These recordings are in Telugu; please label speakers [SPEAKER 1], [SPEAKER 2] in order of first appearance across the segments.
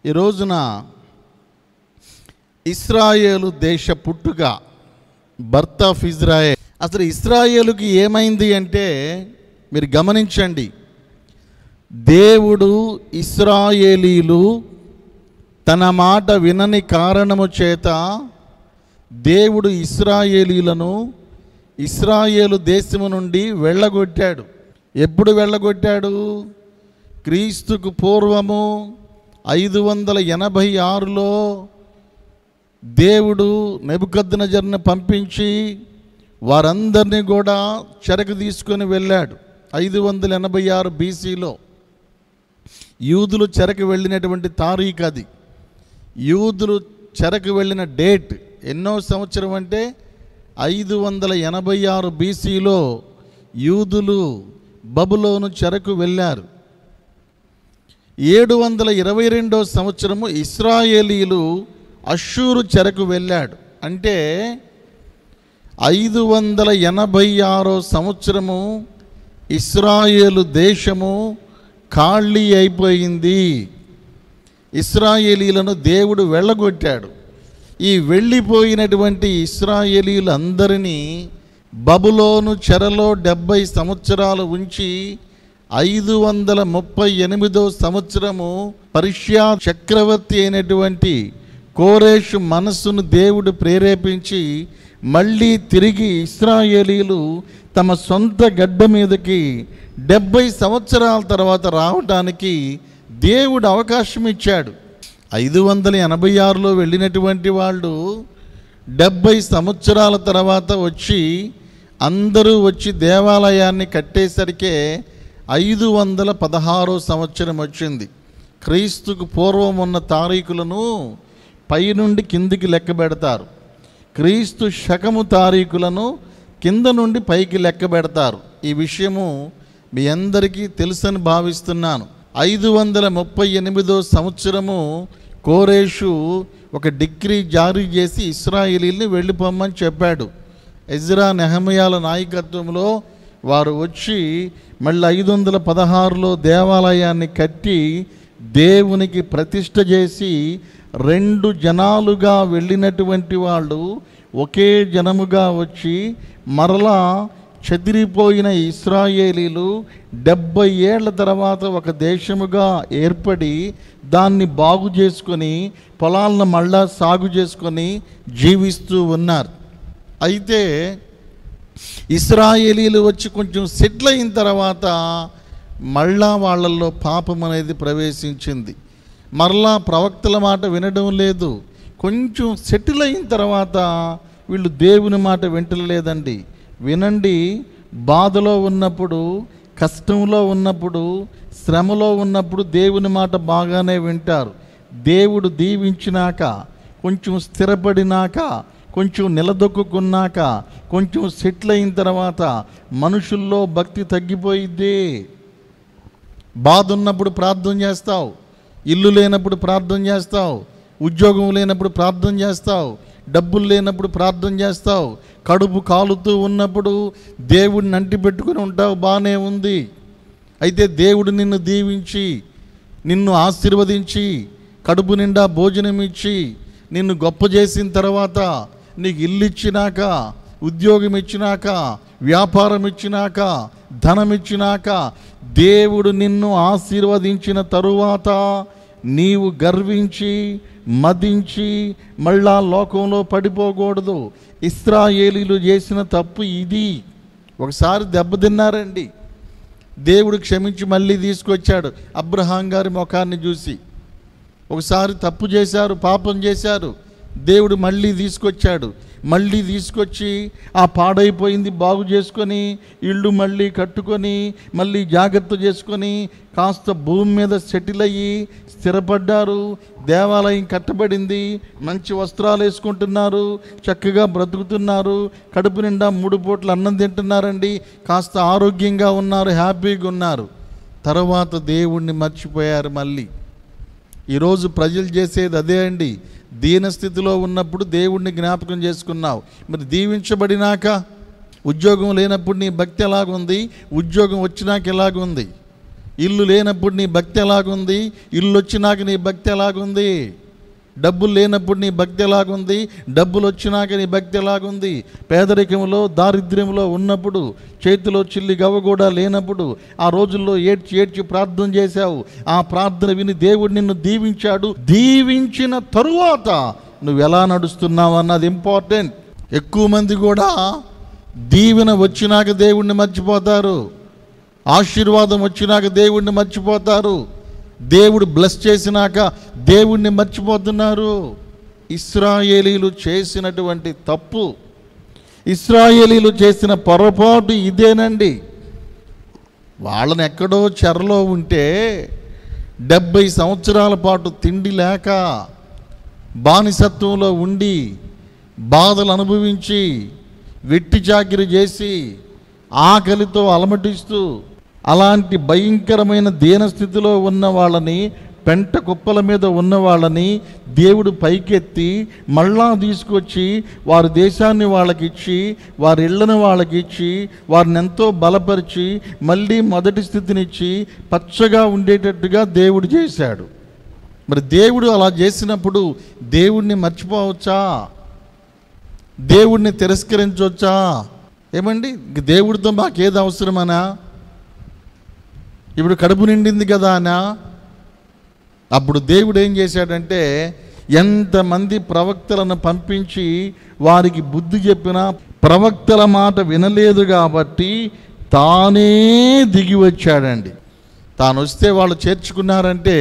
[SPEAKER 1] ఈ రోజున ఇశ్రాయేలు దేశ పుట్టుక, బర్త్ ఆఫ్ ఇజ్రాయేల్. అసలు ఇశ్రాయేలుకి ఏమైంది అంటే మీరు గమనించండి. దేవుడు ఇశ్రాయేలీలు తన మాట వినని కారణము చేత దేవుడు ఇశ్రాయేలీలను ఇశ్రాయేలు దేశము నుండి వెళ్ళగొట్టాడు. ఎప్పుడు వెళ్ళగొట్టాడు? క్రీస్తుకు పూర్వము 586లో దేవుడు నెబుకద్నెజరును పంపించి వారందరినీ కూడా చెరకు తీసుకొని వెళ్ళాడు. 586 BCలో యూదులు చెరకు వెళ్ళినటువంటి తారీఖు అది. యూదులు చెరకు వెళ్ళిన డేట్ ఎన్నో సంవత్సరం అంటే 586 BCలో యూదులు బబులోను చెరకు వెళ్ళారు. 722వ సంవత్సరము ఇశ్రాయేలీలు అష్షూరు చెరకు వెళ్ళాడు. అంటే 586వ సంవత్సరము ఇశ్రాయేలు దేశము ఖాళీ అయిపోయింది. ఇశ్రాయేలీలను దేవుడు వెళ్ళగొట్టాడు. ఈ వెళ్ళిపోయినటువంటి ఇశ్రాయేలీలందరినీ బబులోను చెరలో 70 సంవత్సరాలు ఉంచి 538వ సంవత్సరము పర్షియా చక్రవర్తి అయినటువంటి కోరేషు మనస్సును దేవుడు ప్రేరేపించి మళ్ళీ తిరిగి ఇశ్రాయేలీలు తమ సొంత గడ్డ మీదకి 70 సంవత్సరాల తర్వాత రావటానికి దేవుడు అవకాశం ఇచ్చాడు. 586లో వెళ్ళినటువంటి వాళ్ళు 70 సంవత్సరాల తర్వాత వచ్చి అందరూ వచ్చి దేవాలయాన్ని కట్టేసరికే 516వ సంవత్సరం వచ్చింది. క్రీస్తుకు పూర్వం ఉన్న తారీఖులను పైనుండి కిందికి లెక్క పెడతారు. క్రీస్తు శకము తారీఖులను కింద నుండి పైకి లెక్క పెడతారు. ఈ విషయము మీ అందరికీ తెలుసని భావిస్తున్నాను. 538వ సంవత్సరము కోరేషు ఒక డిక్రీ జారీ చేసి ఇశ్రాయేలీల్ని వెళ్ళిపోమ్మని చెప్పాడు. ఎజ్రా నెహెమయాల నాయకత్వంలో వారు వచ్చి మళ్ళీ 516లో దేవాలయాన్ని కట్టి దేవునికి ప్రతిష్ఠ చేసి 2 జనాలుగా వెళ్ళినటువంటి వాళ్ళు ఒకే జనముగా వచ్చి మరలా చెదిరిపోయిన ఇశ్రాయేలీలు 70 ఏళ్ల తర్వాత ఒక దేశముగా ఏర్పడి దాన్ని బాగు చేసుకొని పొలాలను మళ్ళా సాగు చేసుకొని జీవిస్తూ ఉన్నారు. అయితే ఇశ్రాయేలీలు వచ్చి కొంచెం సెటిల్ అయిన తర్వాత మళ్ళా వాళ్ళల్లో పాపం అనేది ప్రవేశించింది. మరలా ప్రవక్తల మాట వినడం లేదు. కొంచెం సెటిల్ అయిన తర్వాత వీళ్ళు దేవుని మాట వింటలేదండి. వినండి, బాధలో ఉన్నప్పుడు, కష్టంలో ఉన్నప్పుడు, శ్రమలో ఉన్నప్పుడు దేవుని మాట బాగానే వింటారు. దేవుడు దీవించినాక, కొంచెం స్థిరపడినాక, కొంచెం నిలదొక్కున్నాక, కొంచెం సెటిల్ అయిన తర్వాత మనుషుల్లో భక్తి తగ్గిపోయిద్ది. బాధ ఉన్నప్పుడు ప్రార్థన చేస్తావు, ఇల్లు లేనప్పుడు ప్రార్థన చేస్తావు, ఉద్యోగం లేనప్పుడు ప్రార్థన చేస్తావు, డబ్బులు లేనప్పుడు ప్రార్థన చేస్తావు, కడుపు కాలుతూ ఉన్నప్పుడు దేవుడిని అంటి పెట్టుకుని ఉంటావు, బాగానే ఉంది. అయితే దేవుడు నిన్ను దీవించి, నిన్ను ఆశీర్వదించి, కడుపు నిండా భోజనం ఇచ్చి, నిన్ను గొప్ప చేసిన తర్వాత, నీకు ఇల్లు ఇచ్చినాక, ఉద్యోగం ఇచ్చినాక, వ్యాపారం ఇచ్చినాక, ధనం ఇచ్చినాక, దేవుడు నిన్ను ఆశీర్వదించిన తరువాత నీవు గర్వించి మదించి మళ్ళా లోకంలో పడిపోకూడదు. ఇశ్రాయేలీలు చేసిన తప్పు ఇది. ఒకసారి దెబ్బతిన్నారండి, దేవుడు క్షమించి మళ్ళీ తీసుకొచ్చాడు. అబ్రహాం గారి ముఖాన్ని చూసి ఒకసారి తప్పు చేశారు, పాపం చేశారు, దేవుడు మళ్ళీ తీసుకొచ్చాడు. మళ్ళీ తీసుకొచ్చి ఆ పాడైపోయింది బాగు చేసుకొని, ఇళ్ళు మళ్ళీ కట్టుకొని, మళ్ళీ జాగ్రత్త చేసుకొని, కాస్త భూమి మీద సెటిల్ అయ్యి స్థిరపడ్డారు. దేవాలయం కట్టబడింది, మంచి వస్త్రాలు వేసుకుంటున్నారు, చక్కగా బ్రతుకుతున్నారు, కడుపు నిండా 3 పూటలు అన్నం తింటున్నారండి, కాస్త ఆరోగ్యంగా ఉన్నారు, హ్యాపీగా ఉన్నారు. తర్వాత దేవుణ్ణి మర్చిపోయారు. మళ్ళీ ఈరోజు ప్రజలు చేసేది అదే అండి. దీనస్థితిలో ఉన్నప్పుడు దేవుణ్ణి జ్ఞాపకం చేసుకున్నావు, మరి దీవించబడినాక ఉద్యోగం లేనప్పుడు నీ భక్తి ఎలాగుంది, ఉద్యోగం వచ్చినాక ఎలాగుంది? ఇల్లు లేనప్పుడు నీ భక్తి ఎలాగుంది? ఇల్లు వచ్చినాక నీ భక్తి ఎలాగుంది? డబ్బులు లేనప్పుడు నీ భక్తి ఎలాగుంది? డబ్బులు వచ్చినాక నీ భక్తి ఎలాగుంది? పేదరికంలో దారిద్ర్యంలో ఉన్నప్పుడు, చేతిలో చిల్లి గవ్వ కూడా లేనప్పుడు ఆ రోజుల్లో ఏడ్చి ఏడ్చి ప్రార్థన చేశావు. ఆ ప్రార్థన విని దేవుడు నిన్ను దీవించాడు. దీవించిన తరువాత నువ్వు ఎలా నడుస్తున్నావు అన్నది ఇంపార్టెంట్. ఎక్కువ మంది కూడా దీవెన వచ్చినాక దేవుణ్ణి మర్చిపోతారు, ఆశీర్వాదం వచ్చినాక దేవుణ్ణి మర్చిపోతారు, దేవుడు బ్లెస్ చేసినాక దేవుణ్ణి మర్చిపోతున్నారు. ఇశ్రాయేలీలు చేసినటువంటి తప్పు, ఇశ్రాయేలీలు చేసిన పొరపాటు ఇదేనండి. వాళ్ళని ఎక్కడో చెరలో ఉంటే 70 సంవత్సరాల పాటు తిండి లేక బానిసత్వంలో ఉండి బాధలు అనుభవించి వెట్టి చాకిరి చేసి ఆకలితో అలమటిస్తూ అలాంటి భయంకరమైన దీనస్థితిలో ఉన్న వాళ్ళని, పెంట కుప్పల మీద ఉన్న వాళ్ళని దేవుడు పైకెత్తి మళ్ళా తీసుకొచ్చి వారి దేశాన్ని వాళ్ళకిచ్చి, వారి ఇళ్లను వాళ్ళకిచ్చి, వారిని ఎంతో బలపరిచి మళ్ళీ మొదటి స్థితినిచ్చి పచ్చగా ఉండేటట్టుగా దేవుడు చేశాడు. మరి దేవుడు అలా చేసినప్పుడు దేవుణ్ణి మర్చిపోవచ్చా? దేవుణ్ణి తిరస్కరించవచ్చా? ఏమండి, దేవుడితో మాకేది అవసరమనా? ఇప్పుడు కడుపు నిండింది కదా అనా? అప్పుడు దేవుడు ఏం చేశాడంటే, ఎంతమంది ప్రవక్తలను పంపించి వారికి బుద్ధి చెప్పినా ప్రవక్తల మాట వినలేదు కాబట్టి తానే దిగి వచ్చాడండి. తాను వస్తే వాళ్ళు చేర్చుకున్నారంటే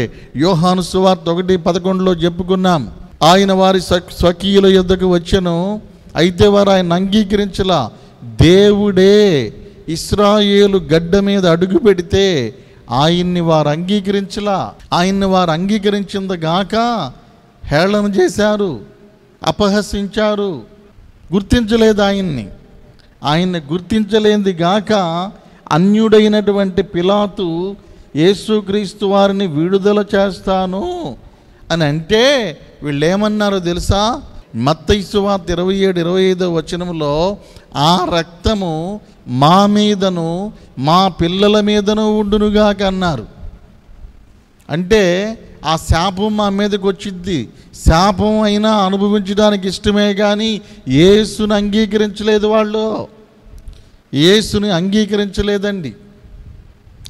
[SPEAKER 1] యోహాను సువార్త 1:11 చెప్పుకున్నాం. ఆయన వారి స్వకీయుల యొద్దకు వచ్చెను, అయితే వారు ఆయన అంగీకరించలా. దేవుడే ఇశ్రాయేలు గడ్డ మీద అడుగు పెడితే ఆయన్ని వారు అంగీకరించలా. ఆయన్ని వారు అంగీకరించింది గాక హేళన చేశారు, అపహసించారు, గుర్తించలేదు ఆయన్ని గుర్తించలేంది గాక అన్యుడైనటువంటి పిలాతు యేసుక్రీస్తు వారిని విడుదల చేస్తాను అని అంటే వీళ్ళు ఏమన్నారో తెలుసా? మత్తయి సువార్త 27-25 ఆ రక్తము మా మీదను మా పిల్లల మీదను ఉండునుగాక అన్నారు. అంటే ఆ శాపం మా మీదకి వచ్చింది. శాపం అయినా అనుభవించడానికి ఇష్టమే కానీ యేసుని అంగీకరించలేదు. వాళ్ళు యేసుని అంగీకరించలేదండి.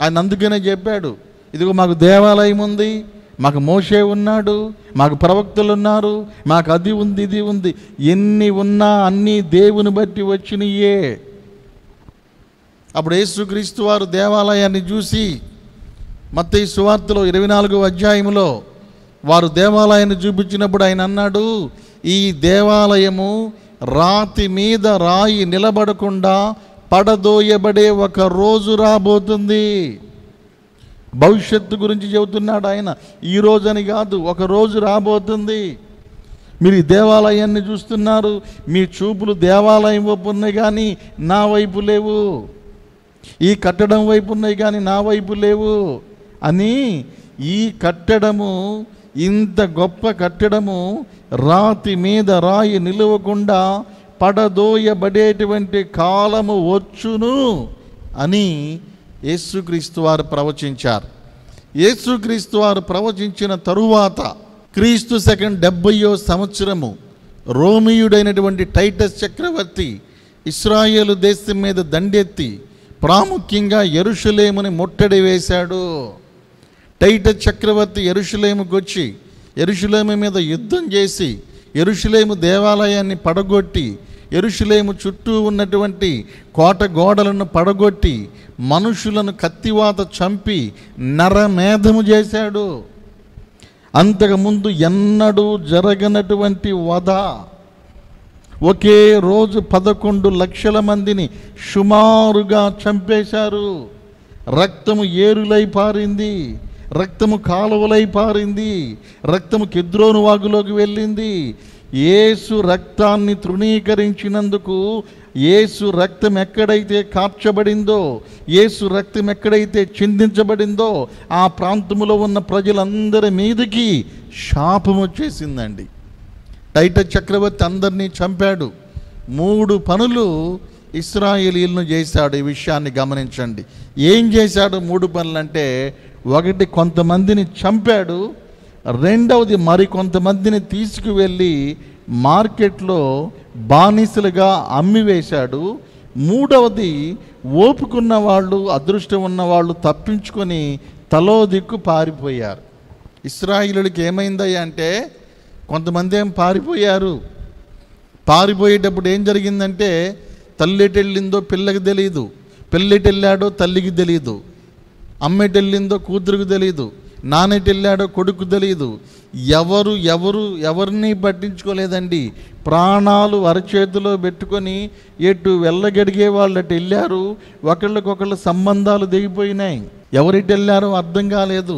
[SPEAKER 1] ఆయన అందుకనే చెప్పాడు, ఇదిగో మాకు దేవాలయం ఉంది, మాకు మోషే ఉన్నాడు, మాకు ప్రవక్తలు ఉన్నారు, మాకు అది ఉంది ఇది ఉంది. ఎన్ని ఉన్నా అన్నీ దేవుని బట్టి వచ్చినయే. అప్పుడు యేసుక్రీస్తు వారు దేవాలయాన్ని చూసి మత్తయి సువార్తలో 24వ అధ్యాయంలో వారు దేవాలయాన్ని చూపించినప్పుడు ఆయన అన్నాడు, ఈ దేవాలయము రాతి మీద రాయి నిలబడకుండా పడదోయబడే ఒక రోజు రాబోతుంది. భవిష్యత్తు గురించి చెబుతున్నాడు ఆయన. ఈ రోజని కాదు, ఒక రోజు రాబోతుంది. మీరు ఈ దేవాలయాన్ని చూస్తున్నారు, మీ చూపులు దేవాలయం వైపు ఉన్నాయి కానీ నా వైపు లేవు, ఈ కట్టడం వైపు ఉన్నాయి కానీ నా వైపు లేవు అని. ఈ కట్టడము, ఇంత గొప్ప కట్టడము రాతి మీద రాయి నిలవకుండా పడదోయబడేటువంటి కాలము వచ్చును అని యేసుక్రీస్తు వారు ప్రవచించారు. యేసుక్రీస్తు వారు ప్రవచించిన తరువాత క్రీస్తు శకం 70వ సంవత్సరము రోమియుడైనటువంటి టైటస్ చక్రవర్తి ఇశ్రాయేలు దేశం మీద దండెత్తి ప్రాముఖ్యంగా యెరూషలేముని ముట్టడి వేశాడు. టైటస్ చక్రవర్తి యెరూషలేముకు వచ్చి యెరూషలేము మీద యుద్ధం చేసి యెరూషలేము దేవాలయాన్ని పడగొట్టి యెరూషలేము చుట్టూ ఉన్నటువంటి కోట గోడలను పడగొట్టి మనుషులను కత్తివాత చంపి నరమేధము చేశాడు. అంతకుముందు ఎన్నడూ జరగనటువంటి వధ. ఒకే రోజు 11 లక్షల మందిని సుమారుగా చంపేశారు. రక్తము ఏరులై పారింది, రక్తము కాలువలై పారింది, రక్తము కెద్రోను వాగులోకి వెళ్ళింది. యేసు రక్తాన్ని తృణీకరించినందుకు, యేసు రక్తం ఎక్కడైతే కార్చబడిందో, యేసు రక్తం ఎక్కడైతే చిందించబడిందో ఆ ప్రాంతంలో ఉన్న ప్రజలందరి మీదకి శాపం వచ్చేసిందండి. టైటస్ చక్రవర్తి అందరినీ చంపాడు. 3 పనులు ఇశ్రాయేలీయులను చేశాడు. ఈ విషయాన్ని గమనించండి. ఏం చేశాడు? 3 పనులంటే, ఒకటి కొంతమందిని చంపాడు, రెండవది మరికొంతమందిని తీసుకువెళ్ళి మార్కెట్లో బానిసలుగా అమ్మివేశాడు, మూడవది ఓపుకున్న వాళ్ళు, అదృష్టం ఉన్నవాళ్ళు తప్పించుకొని తలో దిక్కు పారిపోయారు. ఇశ్రాయేలుడికి ఏమైందయ్యా అంటే, కొంతమంది ఏం పారిపోయారు. పారిపోయేటప్పుడు ఏం జరిగిందంటే, తల్లి ఎటెళ్ళిందో పిల్లకి తెలియదు, పిల్లెటెళ్ళాడో తల్లికి తెలియదు, అమ్మెటెళ్ళిందో కూతురుకు తెలియదు, నాన్నెటెళ్ళాడో కొడుకు తెలియదు. ఎవరిని పట్టించుకోలేదండి. ప్రాణాలు అరచేతిలో పెట్టుకొని ఎటు వెళ్ళగడిగే వాళ్ళు అటు వెళ్ళారు. ఒకళ్ళకొకళ్ళ సంబంధాలు దిగిపోయినాయి. ఎవరిటి వెళ్ళారో అర్థం కాలేదు.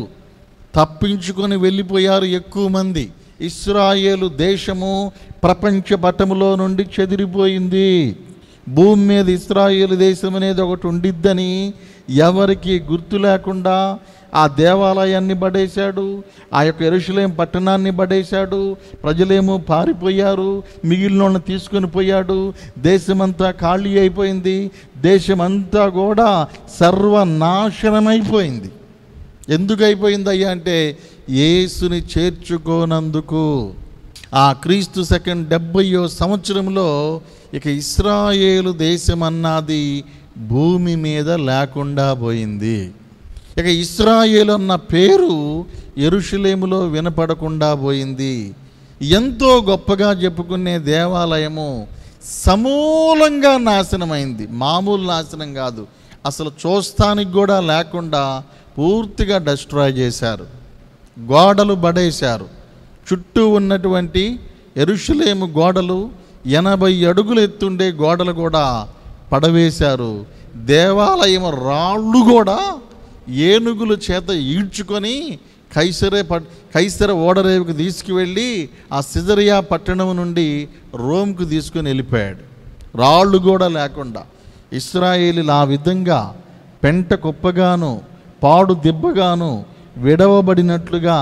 [SPEAKER 1] తప్పించుకొని వెళ్ళిపోయారు ఎక్కువ మంది. ఇశ్రాయేలు దేశము ప్రపంచ పటములో నుండి చెదిరిపోయింది. భూమి మీద ఇశ్రాయేలు దేశం అనేది ఒకటి ఉండిద్దని ఎవరికి గుర్తు లేకుండా ఆ దేవాలయాన్ని పడేశాడు, ఆ యొక్క యెరూషలేము పట్టణాన్ని పడేశాడు. ప్రజలేమో పారిపోయారు, మిగిలిన తీసుకొని పోయాడు. దేశమంతా ఖాళీ అయిపోయింది. దేశమంతా కూడా సర్వనాశనమైపోయింది. ఎందుకు అయిపోయింది అయ్యా అంటే, యేసుని చేర్చుకోనందుకు. ఆ క్రీస్తు శకం 70వ సంవత్సరంలో ఇక ఇశ్రాయేలు దేశం అన్నది భూమి మీద లేకుండా పోయింది. ఇక ఇశ్రాయేలు అన్న పేరు యెరూషలేములో వినపడకుండా పోయింది. ఎంతో గొప్పగా చెప్పుకునే దేవాలయము సమూలంగా నాశనమైంది. మామూలు నాశనం కాదు, అసలు చూస్తానికి కూడా లేకుండా పూర్తిగా డిస్ట్రాయ్ చేశారు. గోడలు పడేశారు. చుట్టూ ఉన్నటువంటి యెరూషలేము గోడలు 80 అడుగులు ఎత్తుండే గోడలు కూడా పడవేశారు. దేవాలయం రాళ్ళు కూడా ఏనుగుల చేత ఈడ్చుకొని కైసర ఓడరేవుకు తీసుకువెళ్ళి ఆ సిజరియా పట్టణం నుండి రోమ్కు తీసుకొని వెళ్ళిపోయాడు. రాళ్ళు కూడా లేకుండా ఇశ్రాయేలీలు ఆ విధంగా పెంట కుప్పగాను పాడు దిబ్బగాను విడవబడినట్లుగా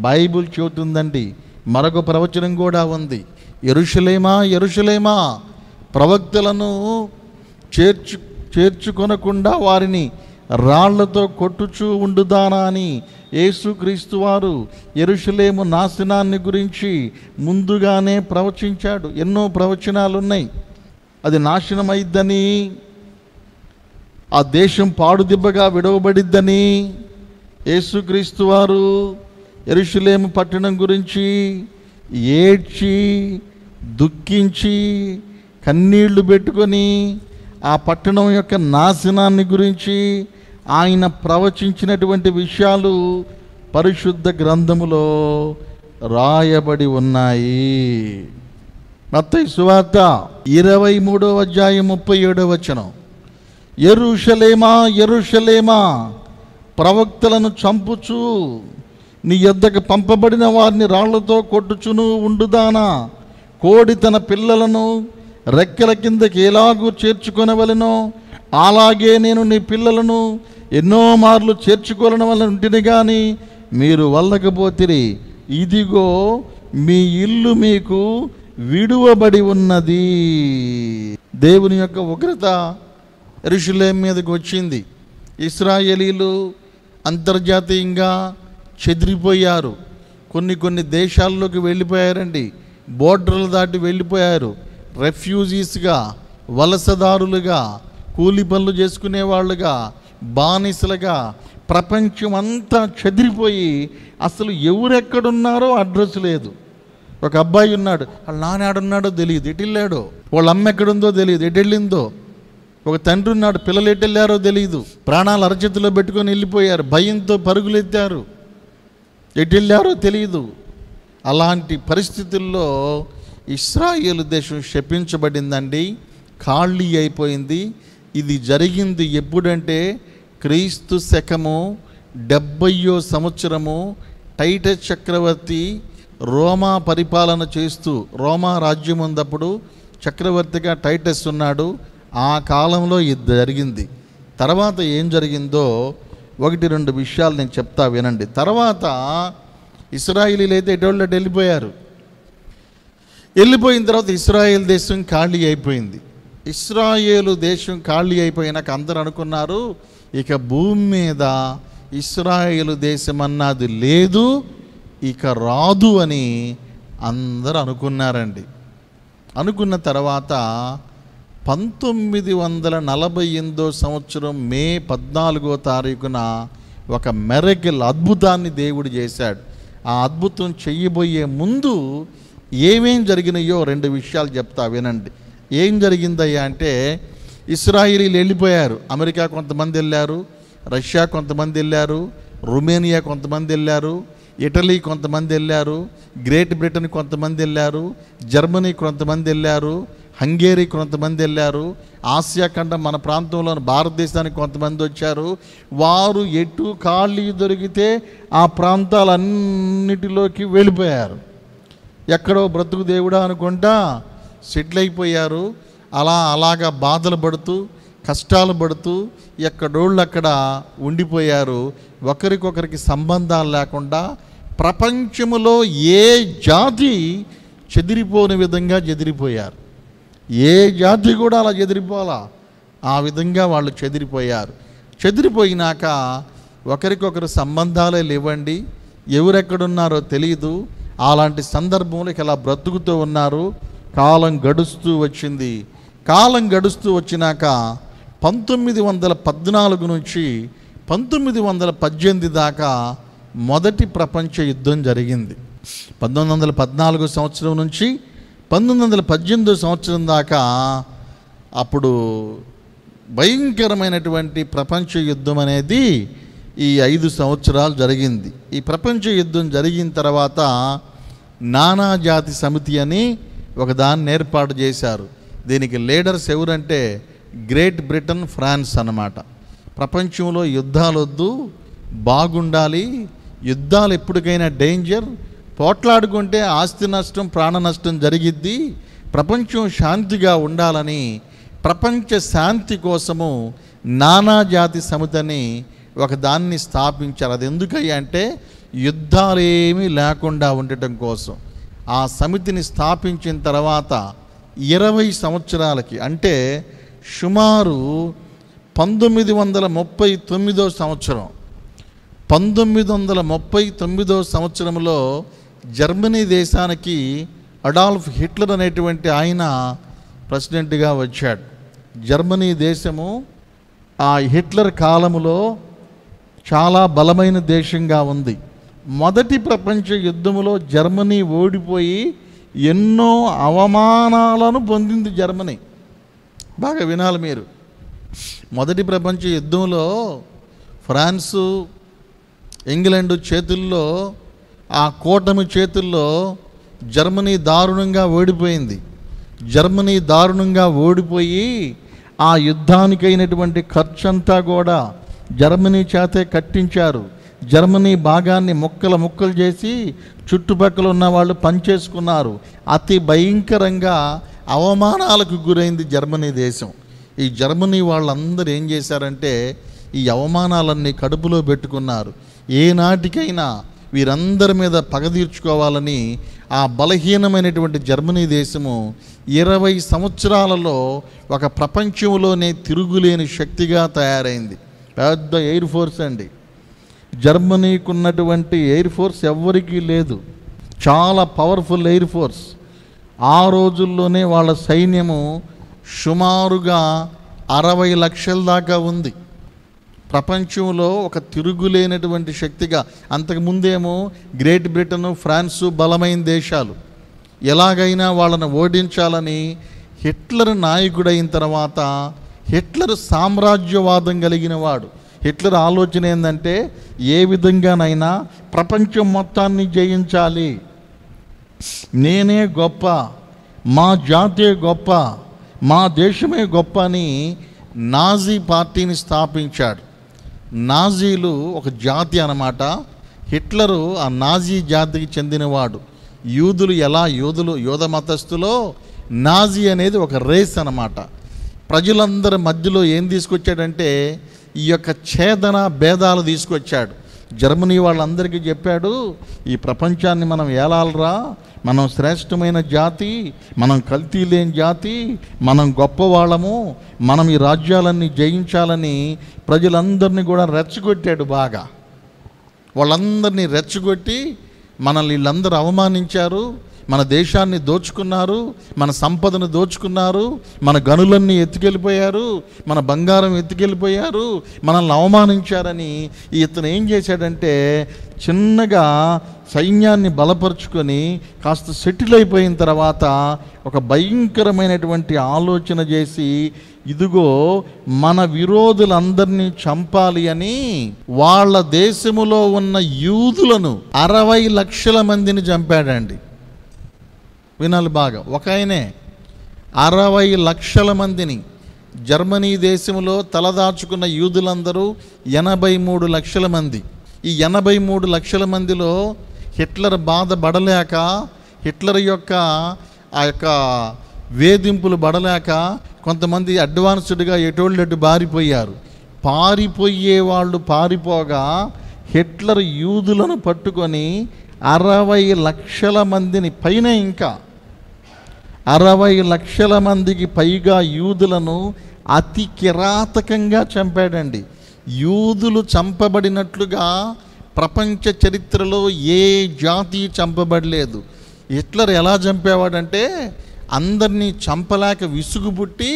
[SPEAKER 1] బైబిల్ చెబుతుందండి. మరొక ప్రవచనం కూడా ఉంది. యెరూషలేమా యెరూషలేమా, ప్రవక్తలను చేర్చుకొనకుండా వారిని రాళ్లతో కొట్టుచూ ఉండుదానా అని యేసుక్రీస్తు వారు యెరూషలేము నాశనాన్ని గురించి ముందుగానే ప్రవచించాడు. ఎన్నో ప్రవచనాలు ఉన్నాయి. అది నాశనమైద్దని, ఆ దేశం పాడుదిబ్బగా విడవబడిద్దని యేసుక్రీస్తు వారు యెరూషలేము పట్టణం గురించి ఏడ్చి దుఃఖించి కన్నీళ్లు పెట్టుకొని ఆ పట్టణం యొక్క నాశనాన్ని గురించి ఆయన ప్రవచించినటువంటి విషయాలు పరిశుద్ధ గ్రంథములో రాయబడి ఉన్నాయి. మత్తయి సువార్త 23వ అధ్యాయం 37వ వచనం. యెరూషలేమా యెరూషలేమా, ప్రవక్తలను చంపుచు నీ యొద్దకు పంపబడిన వారిని రాళ్లతో కొట్టుచును ఉండుదానా, కోడి తన పిల్లలను రెక్కల కిందకి ఎలాగూ చేర్చుకొనవలెనో అలాగే నేను నీ పిల్లలను ఎన్నో మార్లు చేర్చుకోవడం వల్ల ఉంటిని కానీ మీరు వల్లకపోతిరి. ఇదిగో మీ ఇల్లు మీకు విడువబడి ఉన్నది. దేవుని యొక్క ఉగ్రత యెరూషలేము మీదకి వచ్చింది. ఇశ్రాయేలీలు అంతర్జాతీయంగా చెదిరిపోయారు. కొన్ని దేశాల్లోకి వెళ్ళిపోయారండి. బోర్డర్లు దాటి వెళ్ళిపోయారు. రెఫ్యూజీస్గా, వలసదారులుగా, కూలి పనులు చేసుకునే వాళ్ళుగా, బానిసలుగా ప్రపంచం అంతా చెదిరిపోయి అసలు ఎవరెక్కడున్నారో అడ్రస్ లేదు. ఒక అబ్బాయి ఉన్నాడు, వాళ్ళ నాన్న ఆడున్నాడో తెలియదు, ఎటు వెళ్ళాడో, వాళ్ళ అమ్మ ఎక్కడుందో తెలియదు, ఎటు వెళ్ళిందో. ఒక తండ్రి ఉన్నాడు, పిల్లలు ఎటు వెళ్ళారో తెలియదు. ప్రాణాలు అరచేతిలో పెట్టుకొని వెళ్ళిపోయారు. భయంతో పరుగులెత్తారు, ఎటు వెళ్ళారో తెలియదు. అలాంటి పరిస్థితుల్లో ఇశ్రాయేలు దేశం శపించబడిందండి, ఖాళీ అయిపోయింది. ఇది జరిగింది ఎప్పుడంటే క్రీస్తు శకము 70వ సంవత్సరము. టైటస్ చక్రవర్తి రోమా పరిపాలన చేస్తూ, రోమా రాజ్యం ఉన్నప్పుడు చక్రవర్తిగా టైటస్ ఉన్నాడు. ఆ కాలంలో ఇది జరిగింది. తర్వాత ఏం జరిగిందో 1-2 విషయాలు నేను చెప్తా వినండి. తర్వాత ఇశ్రాయేలీలు అయితే ఎటోళ్ళకి వెళ్ళిపోయారు. వెళ్ళిపోయిన తర్వాత ఇశ్రాయేల్ దేశం ఖాళీ అయిపోయింది. ఇశ్రాయేలు దేశం ఖాళీ అయిపోయినాక అందరూ అనుకున్నారు ఇక భూమి మీద ఇశ్రాయేలు దేశం అన్నది లేదు, ఇక రాదు అని అందరూ అనుకున్నారండి. అనుకున్న తర్వాత 1948 సంవత్సరం మే 14వ తారీఖున ఒక మెరకిల్ అద్భుతాన్ని దేవుడు చేశాడు. ఆ అద్భుతం చెయ్యబోయే ముందు ఏమేం జరిగినాయో 2 విషయాలు చెప్తా వినండి. ఏం జరిగిందయ్యా అంటే, ఇశ్రాయేలీలు వెళ్ళిపోయారు. అమెరికా కొంతమంది వెళ్ళారు, రష్యా కొంతమంది వెళ్ళారు, రొమేనియా కొంతమంది వెళ్ళారు, ఇటలీ కొంతమంది వెళ్ళారు, గ్రేట్ బ్రిటన్ కొంతమంది వెళ్ళారు, జర్మనీ కొంతమంది వెళ్ళారు, హంగేరీ కొంతమంది వెళ్ళారు, ఆసియా ఖండం మన ప్రాంతంలో భారతదేశానికి కొంతమంది వచ్చారు. వారు ఎటు ఖాళీ దొరికితే ఆ ప్రాంతాలన్నిటిలోకి వెళ్ళిపోయారు. ఎక్కడో బ్రతుకు దేవుడా అనుకుంటా సెటిల్ అయిపోయారు. అలాగా బాధలు పడుతూ కష్టాలు పడుతూ ఎక్కడోళ్ళు అక్కడ ఉండిపోయారు. ఒకరికొకరికి సంబంధాలు లేకుండా ప్రపంచములో ఏ జాతి చెదిరిపోని విధంగా చెదిరిపోయారు. ఏ జాతి కూడా అలా చెదిరిపోలా, ఆ విధంగా వాళ్ళు చెదిరిపోయారు. చెదిరిపోయినాక ఒకరికొకరు సంబంధాలే లేవండి, ఎవరెక్కడున్నారో తెలియదు. అలాంటి సందర్భంలో ఇలా బ్రతుకుతూ ఉన్నారు. కాలం గడుస్తూ వచ్చింది. కాలం గడుస్తూ వచ్చినాక 1914 నుంచి 1918 దాకా మొదటి ప్రపంచ యుద్ధం జరిగింది. 1914 సంవత్సరం నుంచి 1918 సంవత్సరం దాకా అప్పుడు భయంకరమైనటువంటి ప్రపంచ యుద్ధం అనేది ఈ 5 సంవత్సరాలు జరిగింది. ఈ ప్రపంచ యుద్ధం జరిగిన తర్వాత నానాజాతి సమితి అని ఒక దాన్ని ఏర్పాటు చేశారు. దీనికి లీడర్స్ ఎవరంటే గ్రేట్ బ్రిటన్, ఫ్రాన్స్ అన్నమాట. ప్రపంచంలో యుద్ధాలు వద్దు, బాగుండాలి, యుద్ధాలు ఎప్పటికైనా డేంజర్, పోట్లాడుకుంటే ఆస్తి నష్టం, ప్రాణ నష్టం జరిగిద్ది, ప్రపంచం శాంతిగా ఉండాలని ప్రపంచ శాంతి కోసము నానాజాతి సమితిని ఒక దాన్ని స్థాపించారు. అది ఎందుకయ్యా అంటే యుద్ధాలేమీ లేకుండా ఉండటం కోసం. ఆ సమితిని స్థాపించిన తర్వాత 20 సంవత్సరాలకి అంటే సుమారు 1939 సంవత్సరం 1939 సంవత్సరంలో జర్మనీ దేశానికి అడాల్ఫ్ హిట్లర్ అనేటువంటి ఆయన ప్రెసిడెంట్గా వచ్చాడు. జర్మనీ దేశము ఆ హిట్లర్ కాలములో చాలా బలమైన దేశంగా ఉంది. మొదటి ప్రపంచ యుద్ధములో జర్మనీ ఓడిపోయి ఎన్నో అవమానాలను పొందింది జర్మనీ. బాగా వినాలి మీరు. మొదటి ప్రపంచ యుద్ధంలో ఫ్రాన్సు, ఇంగ్లాండ్ చేతుల్లో, ఆ కూటమి చేతుల్లో జర్మనీ దారుణంగా ఓడిపోయింది. జర్మనీ దారుణంగా ఓడిపోయి ఆ యుద్ధానికైనటువంటి ఖర్చంతా కూడా జర్మనీ చేతే కట్టించారు. జర్మనీ భాగాన్ని ముక్కలు ముక్కలు చేసి చుట్టుపక్కల ఉన్న వాళ్ళు పనిచేసుకున్నారు. అతి భయంకరంగా అవమానాలకు గురైంది జర్మనీ దేశం. ఈ జర్మనీ వాళ్ళందరూ ఏం చేశారంటే ఈ అవమానాలన్నీ కడుపులో పెట్టుకున్నారు. ఏనాటికైనా వీరందరి మీద పగ తీర్చుకోవాలని ఆ బలహీనమైనటువంటి జర్మనీ దేశము 20 సంవత్సరాలలో ఒక ప్రపంచంలోనే తిరుగులేని శక్తిగా తయారైంది. పెద్ద ఎయిర్ ఫోర్స్ అండి. జర్మనీకి ఉన్నటువంటి ఎయిర్ ఫోర్స్ ఎవ్వరికీ లేదు. చాలా పవర్ఫుల్ ఎయిర్ ఫోర్స్. ఆ రోజుల్లోనే వాళ్ళ సైన్యము సుమారుగా 60 లక్షల దాకా ఉంది. ప్రపంచంలో ఒక తిరుగులేనటువంటి శక్తిగా. అంతకుముందేమో గ్రేట్ బ్రిటన్, ఫ్రాన్సు బలమైన దేశాలు. ఎలాగైనా వాళ్ళను ఓడించాలని హిట్లర్ నాయకుడైన తర్వాత హిట్లర్ సామ్రాజ్యవాదం కలిగిన వాడు. హిట్లర్ ఆలోచన ఏంటంటే ఏ విధంగానైనా ప్రపంచం మొత్తాన్ని జయించాలి, నేనే గొప్ప, మా జాతే గొప్ప, మా దేశమే గొప్ప అని నాజీ పార్టీని స్థాపించాడు. నాజీలు ఒక జాతి అన్నమాట. హిట్లరు ఆ నాజీ జాతికి చెందినవాడు. యూదులు ఎలా యూద మతస్థులో నాజీ అనేది ఒక రేస్ అన్నమాట. ప్రజలందరి మధ్యలో ఏం తీసుకొచ్చాడంటే ఈ యొక్క ఛేదన భేదాలు తీసుకొచ్చాడు. జర్మనీ వాళ్ళందరికీ చెప్పాడు, ఈ ప్రపంచాన్ని మనం ఏలాలరా, మనం శ్రేష్టమైన జాతి, మనం కల్తీ లేని జాతి, మనం గొప్పవాళ్ళము, మనం ఈ రాజ్యాలన్నీ జయించాలని ప్రజలందరినీ కూడా రెచ్చగొట్టాడు బాగా. వాళ్ళందరినీ రెచ్చగొట్టి మనల్ని వీళ్ళందరూ అవమానించారు, మన దేశాన్ని దోచుకున్నారు, మన సంపదను దోచుకున్నారు, మన గనులన్నీ ఎత్తుకెళ్ళిపోయారు, మన బంగారం ఎత్తుకెళ్ళిపోయారు, మనల్ని అవమానించారని ఇతను ఏం చేశాడంటే చిన్నగా సైన్యాన్ని బలపరుచుకొని కాస్త సెటిల్ అయిపోయిన తర్వాత ఒక భయంకరమైనటువంటి ఆలోచన చేసి, ఇదిగో మన విరోధులందరినీ చంపాలి అని వాళ్ళ దేశములో ఉన్న యూదులను 60 లక్షల మందిని చంపాడండి. వినాలి బాగా, ఒక ఆయనే 60 లక్షల మందిని. జర్మనీ దేశంలో తలదాచుకున్న యూదులందరూ 83 లక్షల మంది. ఈ 83 లక్షల మందిలో హిట్లర్ బాధ పడలేక, హిట్లర్ యొక్క ఆ యొక్క వేధింపులు పడలేక కొంతమంది అడ్వాన్స్డ్గా ఎటోళ్ళెటు పారిపోయారు. పారిపోయే వాళ్ళు పారిపోగా హిట్లర్ యూదులను పట్టుకొని 60 లక్షల మందిని పైన, ఇంకా 60 లక్షల మందికి పైగా యూదులను అతి కిరాతకంగా చంపాడండి. యూదులు చంపబడినట్లుగా ప్రపంచ చరిత్రలో ఏ జాతి చంపబడలేదు. హిట్లర్ ఎలా చంపేవాడంటే అందరినీ చంపలేక విసుగు పుట్టి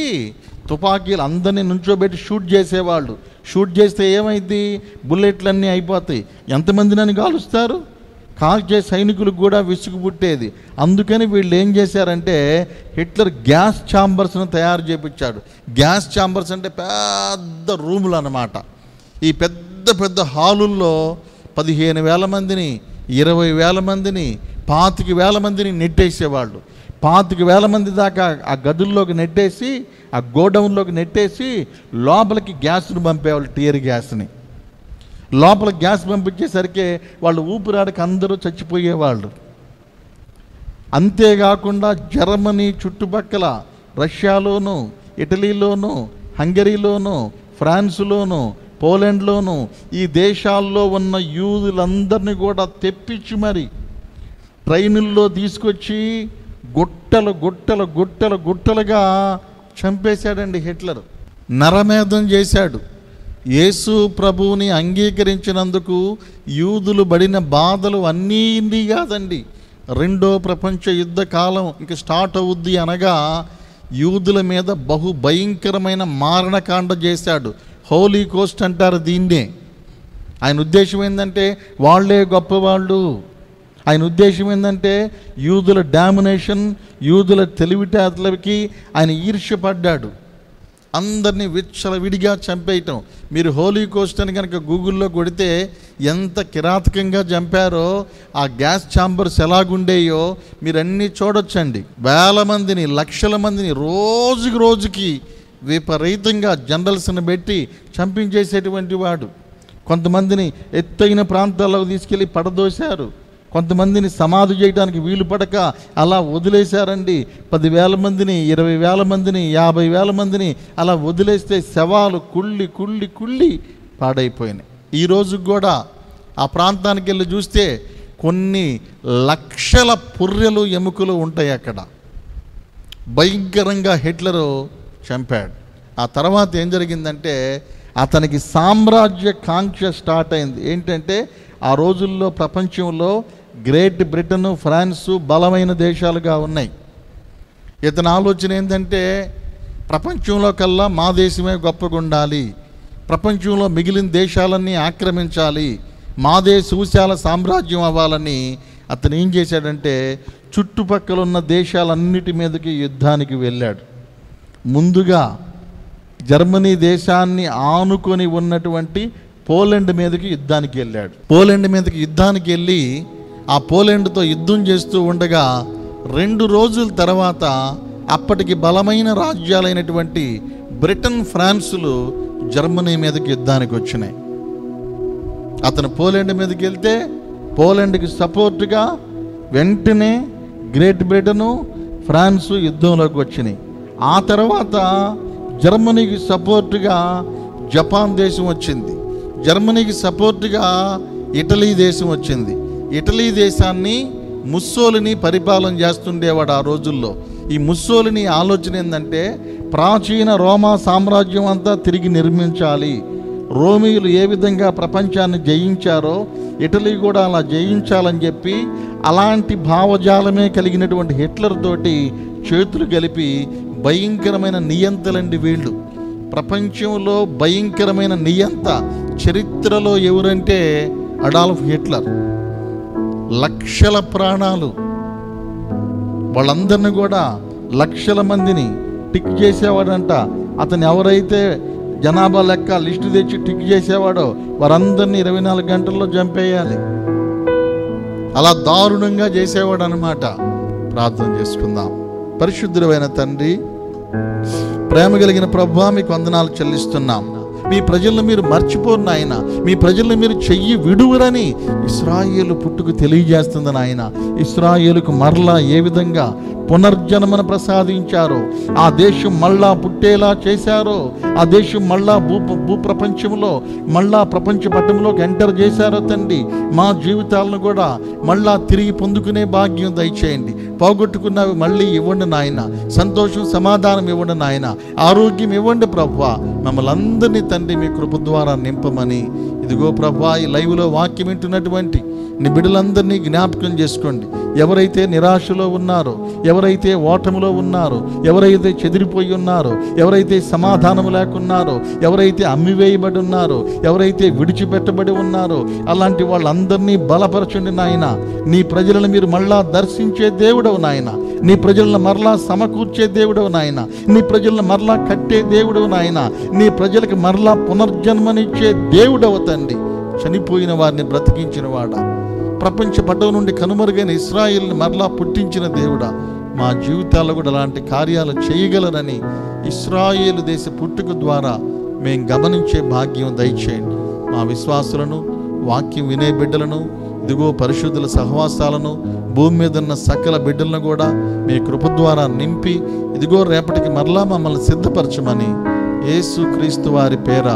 [SPEAKER 1] తుపాకీలు అందరినీ నుంచోబెట్టి షూట్ చేసేవాళ్ళు. షూట్ చేస్తే ఏమైంది? బుల్లెట్లన్నీ అయిపోతాయి. ఎంతమందినని కాలుస్తారు? కాల్చే సైనికులకు కూడా విసుగు పుట్టేది. అందుకని వీళ్ళు ఏం చేశారంటే హిట్లర్ గ్యాస్ ఛాంబర్స్ను తయారు చేయించాడు. గ్యాస్ ఛాంబర్స్ అంటే పెద్ద రూములు అన్నమాట. ఈ పెద్ద పెద్ద హాలుల్లో 15,000 మందిని, 20,000 మందిని, 25,000 మందిని నెట్టేసేవాళ్ళు. 25,000 మంది దాకా ఆ గదుల్లోకి నెట్టేసి, ఆ గోడౌన్లోకి నెట్టేసి లోపలికి గ్యాస్ను పంపేవాళ్ళు, టియర్ గ్యాస్ని. లోపల గ్యాస్ పంపించేసరికి వాళ్ళు ఊపిరాడక అందరూ చచ్చిపోయేవాళ్ళు. అంతేకాకుండా జర్మనీ చుట్టుపక్కల రష్యాలోను, ఇటలీలోను, హంగరీలోను, ఫ్రాన్స్లోను, పోలాండ్లోను ఈ దేశాల్లో ఉన్న యూదులందరినీ కూడా తెప్పించి మరి ట్రైనుల్లో తీసుకొచ్చి గుట్టలు గుట్టలు గుట్టలు గుట్టలుగా చంపేశాడండి హిట్లర్. నరమేధం చేశాడు. యేసు ప్రభువుని అంగీకరించినందుకు యూదులు పడిన బాధలు అన్నీ ఇన్ని కాదండి. రెండో ప్రపంచ యుద్ధ కాలం ఇంక స్టార్ట్ అవుద్ది అనగా యూదుల మీద బహు భయంకరమైన మారణకాండ చేశాడు. హోలీ కోస్ట్ అంటారు దీన్నే. ఆయన ఉద్దేశం ఏంటంటే వాళ్ళే గొప్పవాళ్ళు. ఆయన ఉద్దేశం ఏంటంటే యూదుల డామినేషన్, యూదుల తెలివితేటలకి ఆయన ఈర్ష్యపడ్డాడు. అందరినీ విచ్చలవిడిగా చంపేయటం. మీరు హోలీ కోస్ట్ అని కనుక గూగుల్లో కొడితే ఎంత కిరాతకంగా చంపారో, ఆ గ్యాస్ ఛాంబర్స్ ఎలాగుండేయో మీరు అన్నీ చూడొచ్చండి. వేల మందిని, లక్షల మందిని రోజుకి రోజుకి విపరీతంగా జనరల్స్ని పెట్టి చంపించేసేటువంటి వాడు. కొంతమందిని ఎత్తైన ప్రాంతాల్లోకి తీసుకెళ్ళి పడదోశారు. కొంతమందిని సమాధి చేయడానికి వీలు పడక అలా వదిలేశారండి. 10,000 మందిని, 20,000 మందిని, 50,000 మందిని అలా వదిలేస్తే శవాలు కుళ్ళి కుళ్ళి కుళ్ళి పాడైపోయినాయి. ఈరోజు కూడా ఆ ప్రాంతానికి వెళ్ళి చూస్తే కొన్ని లక్షల పుర్రెలు, ఎముకలు ఉంటాయి అక్కడ. భయంకరంగా హిట్లరు చంపాడు. ఆ తర్వాత ఏం జరిగిందంటే అతనికి సామ్రాజ్య కాంక్ష స్టార్ట్ అయింది. ఏంటంటే ఆ రోజుల్లో ప్రపంచంలో గ్రేట్ బ్రిటన్, ఫ్రాన్సు బలమైన దేశాలుగా ఉన్నాయి. ఇతని ఆలోచన ఏంటంటే ప్రపంచంలో కల్లా మా దేశమే గొప్పగా ఉండాలి, ప్రపంచంలో మిగిలిన దేశాలన్నీ ఆక్రమించాలి, మాదే సువిశాల సామ్రాజ్యం అవ్వాలని అతను ఏం చేశాడంటే చుట్టుపక్కల ఉన్న దేశాలన్నిటి మీదకి యుద్ధానికి వెళ్ళాడు. ముందుగా జర్మనీ దేశాన్ని ఆనుకొని ఉన్నటువంటి పోలాండ్ మీదకి యుద్ధానికి వెళ్ళాడు. పోలాండ్ మీదకి యుద్ధానికి వెళ్ళి ఆ పోలాండ్తో యుద్ధం చేస్తూ ఉండగా 2 రోజుల తర్వాత అప్పటికి బలమైన రాజ్యాలైనటువంటి బ్రిటన్, ఫ్రాన్సులు జర్మనీ మీదకి యుద్ధానికి వచ్చినాయి. అతను పోలాండ్ మీదకి వెళ్తే పోలాండ్కి సపోర్టుగా వెంటనే గ్రేట్ బ్రిటను, ఫ్రాన్సు యుద్ధంలోకి వచ్చినాయి. ఆ తర్వాత జర్మనీకి సపోర్టుగా జపాన్ దేశం వచ్చింది. జర్మనీకి సపోర్టుగా ఇటలీ దేశం వచ్చింది. ఇటలీ దేశాన్ని ముస్సోలిని పరిపాలన చేస్తుండేవాడు ఆ రోజుల్లో. ఈ ముస్సోలిని ఆలోచన ఏంటంటే ప్రాచీన రోమా సామ్రాజ్యం అంతా తిరిగి నిర్మించాలి. రోమీయులు ఏ విధంగా ప్రపంచాన్ని జయించారో ఇటలీ కూడా అలా జయించాలని చెప్పి అలాంటి భావజాలమే కలిగినటువంటి హిట్లర్ తోటి చేతులు కలిపి భయంకరమైన నియంతలండి వీళ్ళు. ప్రపంచంలో భయంకరమైన నియంత చరిత్రలో ఎవరంటే అడాల్ఫ్ హిట్లర్. లక్షల ప్రాణాలు, వాళ్ళందరినీ కూడా లక్షల మందిని టిక్ చేసేవాడంట. అతను ఎవరైతే జనాభా లెక్క లిస్టు తెచ్చి టిక్ చేసేవాడో వారందరినీ 24 గంటల్లో చంపేయాలి. అలా దారుణంగా చేసేవాడు అనమాట. ప్రార్థన చేసుకుందాం. పరిశుద్ధుడైన తండ్రి, ప్రేమ కలిగిన ప్రభువా, మీకు వందనాలు చెల్లిస్తున్నాం. మీ ప్రజలను మీరు మర్చిపోరు నాయన, మీ ప్రజలను మీరు చెయ్యి విడువురని ఇశ్రాయేలు పుట్టుకు తెలియజేస్తుంది నాయన. ఇశ్రాయేలుకు మరలా ఏ విధంగా పునర్జన్మను ప్రసాదించారో, ఆ దేశం మళ్ళా పుట్టేలా చేశారో, ఆ దేశం మళ్ళా భూప్రపంచంలో మళ్ళా ప్రపంచ పట్టంలోకి ఎంటర్ చేశారో తండ్రి, మా జీవితాలను కూడా మళ్ళా తిరిగి పొందుకునే భాగ్యం దయచేయండి. పోగొట్టుకున్నవి మళ్ళీ ఇవ్వండి నాయన. సంతోషం సమాధానం ఇవ్వండి నాయన. ఆరోగ్యం ఇవ్వండి ప్రభువా. మమ్మల్ని అందరినీ తండ్రి మీ కృప ద్వారా నింపమని, ఇదిగో ప్రభువా, ఈ లైవ్లో వాక్యం వింటున్నటువంటి నీ బిడ్డలందరినీ జ్ఞాపకం చేసుకోండి. ఎవరైతే నిరాశలో ఉన్నారో, ఎవరైతే ఓటమిలో ఉన్నారో, ఎవరైతే చెదిరిపోయి ఉన్నారో, ఎవరైతే సమాధానం లేకున్నారో, ఎవరైతే అమ్మివేయబడి ఉన్నారో, ఎవరైతే విడిచిపెట్టబడి ఉన్నారో, అలాంటి వాళ్ళందరినీ బలపరచండి నాయన. నీ ప్రజలను మీరు మళ్ళా దర్శించే దేవుడవు నాయన. నీ ప్రజలను మరలా సమకూర్చే దేవుడవు నాయన. నీ ప్రజలను మరలా కట్టే దేవుడవు నాయన. నీ ప్రజలకు మరలా పునర్జన్మనిచ్చే దేవుడవు తండ్రి. చనిపోయిన వారిని బ్రతికించిన వాడా, ప్రపంచ పటం నుండి కనుమరుగైన ఇశ్రాయేలుని మరలా పుట్టించిన దేవుడా, మా జీవితాల్లో కూడా అలాంటి కార్యాలు చేయగలరని ఇశ్రాయేలు దేశ పుట్టుక ద్వారా మేము గమనించే భాగ్యం దయచేయండి. మా విశ్వాసులను, వాక్యం వినే బిడ్డలను, ఇదిగో పరిశుద్ధుల సహవాసాలను, భూమి మీద ఉన్న సకల బిడ్డలను కూడా మీ కృప ద్వారా నింపి, ఇదిగో రేపటికి మరలా మమ్మల్ని సిద్ధపరచమని యేసు క్రీస్తు వారి పేర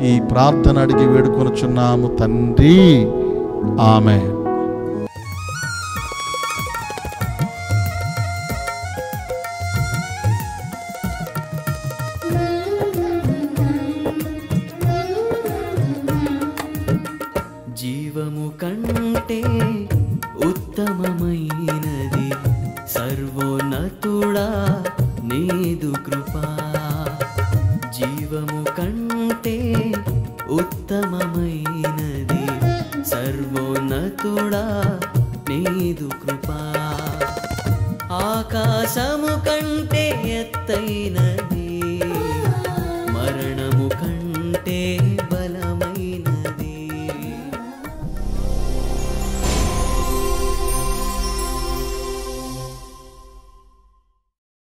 [SPEAKER 1] ఈ ప్రార్థన అడిగి వేడుకొనుచున్నాము తండ్రి. ఆమేన్.
[SPEAKER 2] జీవము కంటే ఉత్తమమైనది సర్వోన్నతుడా నీదు కృపా. జీవము కంటే ఉత్తమమైనది సర్వోన్నతుడా నీదు కృపా. ఆకాశము కంటే ఎత్తైనది